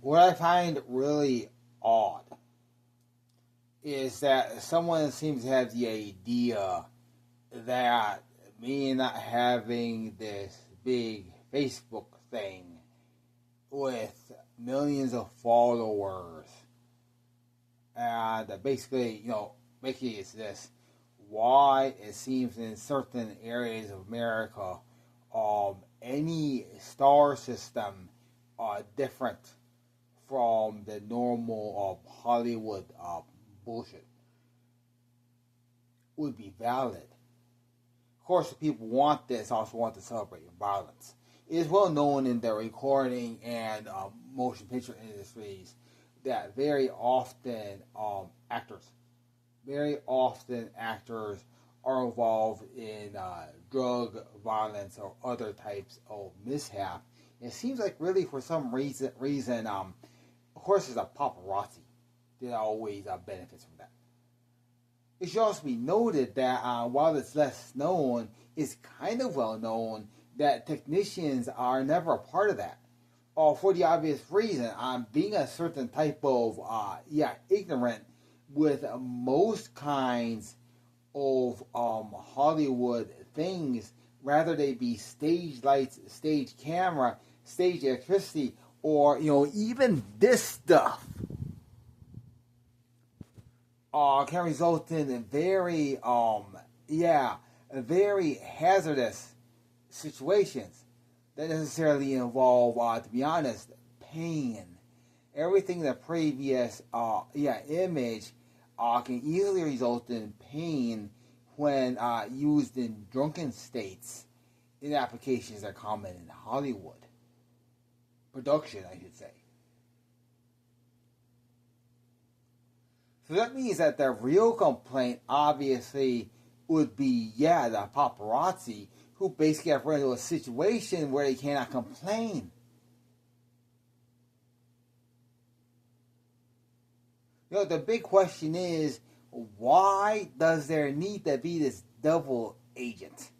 what I find really odd is that someone seems to have the idea that me not having this big Facebook thing with millions of followers and basically, basically it's this: why it seems in certain areas of America, any star system different from the normal Hollywood bullshit would be valid. Of course, the people want this also want to celebrate violence. It is well known in the recording and motion picture industries that very often actors are involved in drug violence or other types of mishap. It seems like really for some reason, of course, there's a paparazzi that always benefits from that. It should also be noted that while it's less known, it's kind of well known that technicians are never a part of that. For the obvious reason, being a certain type of, ignorant with most kinds of Hollywood things, rather they be stage lights, stage camera, stage electricity, or, even this stuff. Can result in very hazardous situations that necessarily involve, to be honest, pain. Everything in the previous image can easily result in pain when used in drunken states in applications that are common in Hollywood production, I should say. So that means that the real complaint obviously would be, the paparazzi who basically have run into a situation where they cannot complain. The big question is, why does there need to be this double agent?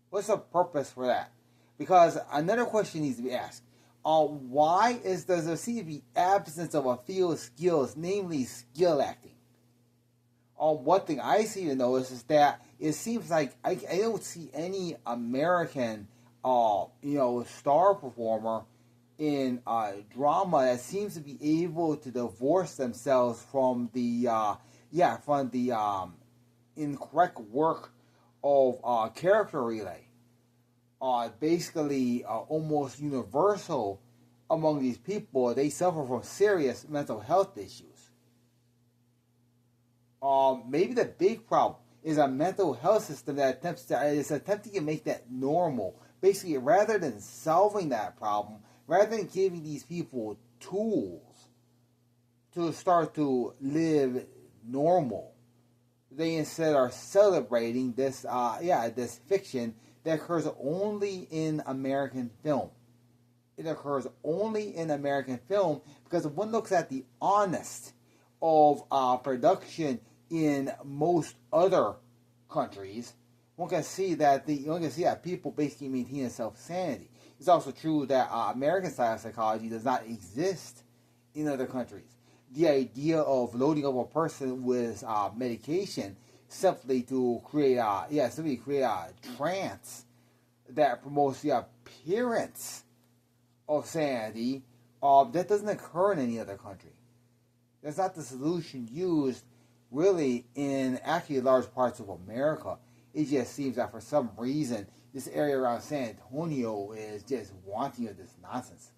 What's the purpose for that? Because another question needs to be asked. Why does there seem to be absence of a field of skills, namely skill acting? One thing I see to notice is that it seems like I don't see any American, star performer in drama that seems to be able to divorce themselves from the, incorrect work of character relay. Basically almost universal among these people. They suffer from serious mental health issues. Maybe the big problem is a mental health system that is attempting to make that normal. Basically, rather than solving that problem, rather than giving these people tools to start to live normal, they instead are celebrating this, this fiction that occurs only in American film. It occurs only in American film because if one looks at the honest of production in most other countries, one can see that people basically maintain a self-sanity. It's also true that American style psychology does not exist in other countries. The idea of loading up a person with medication simply to create a trance that promotes the appearance of sanity, that doesn't occur in any other country. That's not the solution used really in actually large parts of America. It just seems that for some reason this area around San Antonio is just wanting of this nonsense.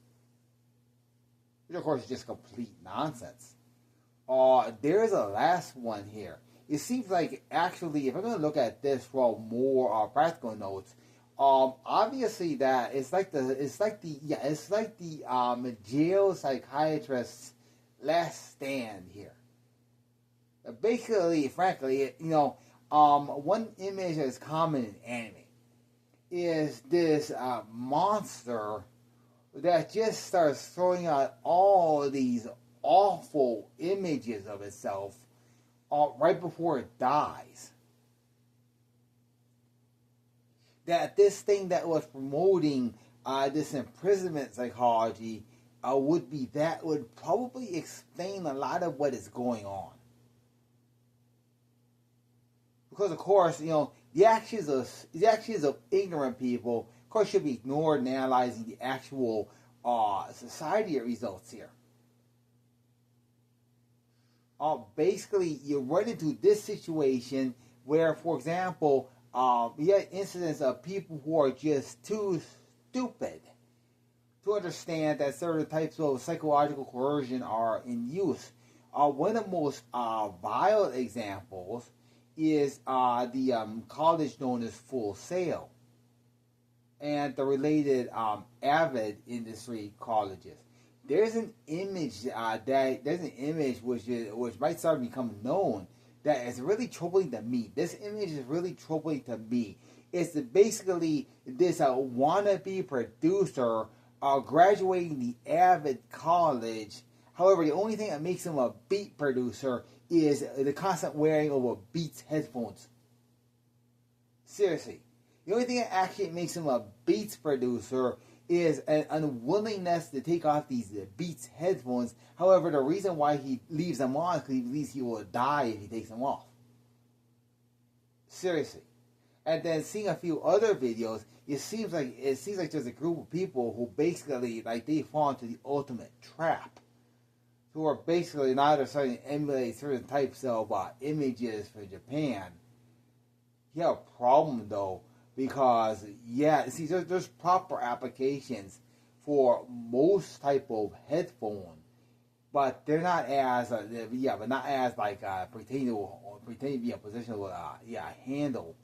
Which of course is just complete nonsense. There's a last one here. It seems like actually, if I'm going to look at this from more practical notes, obviously that it's like the jail psychiatrist's last stand here. Basically, frankly, one image that is common in anime is this monster that just starts throwing out all these awful images of itself right before it dies. That this thing that was promoting this imprisonment psychology would probably explain a lot of what is going on. Because of course, the actions of ignorant people, of course, should be ignored in analyzing the actual society results here. Basically, you run into this situation where, for example, we had incidents of people who are just too stupid to understand that certain types of psychological coercion are in use. One of the most violent examples is the college known as Full Sail and the related avid industry colleges. There's an image which might start to become known that is really troubling to me. This image is really troubling to me. It's basically this wannabe producer graduating the avid college. However, the only thing that makes him a beat producer is the constant wearing of a Beats headphones. Seriously. The only thing that actually makes him a Beats producer is an unwillingness to take off these Beats headphones. However, the reason why he leaves them on is because he believes he will die if he takes them off. Seriously. And then seeing a few other videos, it seems like there's a group of people who basically they fall into the ultimate trap. Who are basically neither starting to emulate certain types of images for Japan. You have a problem though, because there's proper applications for most type of headphone, but they're not as pretending to be a position with a handle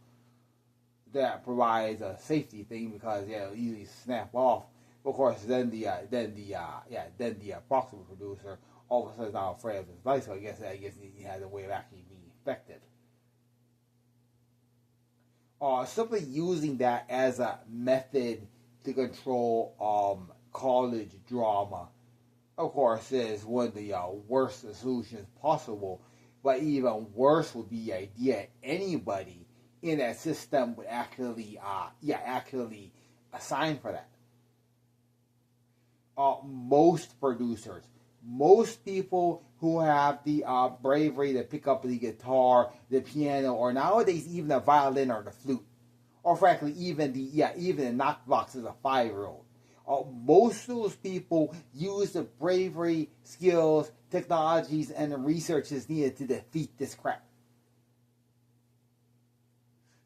that provides a safety thing, because it'll easily snap off. Of course, then the approximate producer all of a sudden is not afraid of his life, so I guess he has a way of actually being effective. Simply using that as a method to control college drama, of course, is one of the worst solutions possible. But even worse would be the idea anybody in that system would actually assign for that. Most producers, most people who have the bravery to pick up the guitar, the piano, or nowadays even the violin or the flute, or frankly even the knockbox as a 5-year-old. Most of those people use the bravery, skills, technologies, and the researches needed to defeat this crap.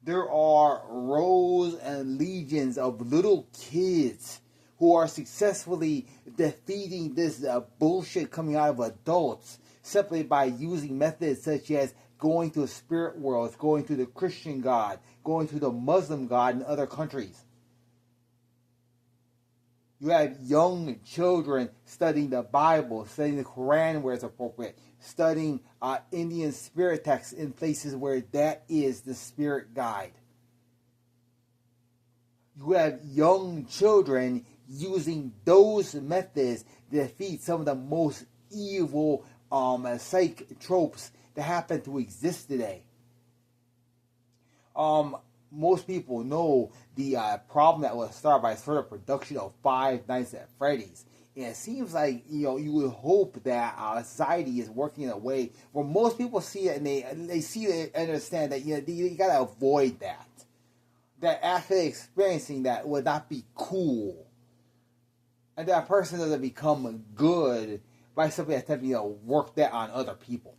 There are rows and legions of little kids who are successfully defeating this bullshit coming out of adults simply by using methods such as going to spirit worlds, going to the Christian God, going to the Muslim God in other countries. You have young children studying the Bible, studying the Quran where it's appropriate, studying Indian spirit texts in places where that is the spirit guide. You have young children using those methods to defeat some of the most evil psych tropes that happen to exist today. Most people know the problem that was started by sort of production of Five Nights at Freddy's. And it seems like, you would hope that society is working in a way where most people see it and they see it and understand that, you gotta avoid that. That actually experiencing that would not be cool. And that person doesn't become good by simply attempting to work that on other people.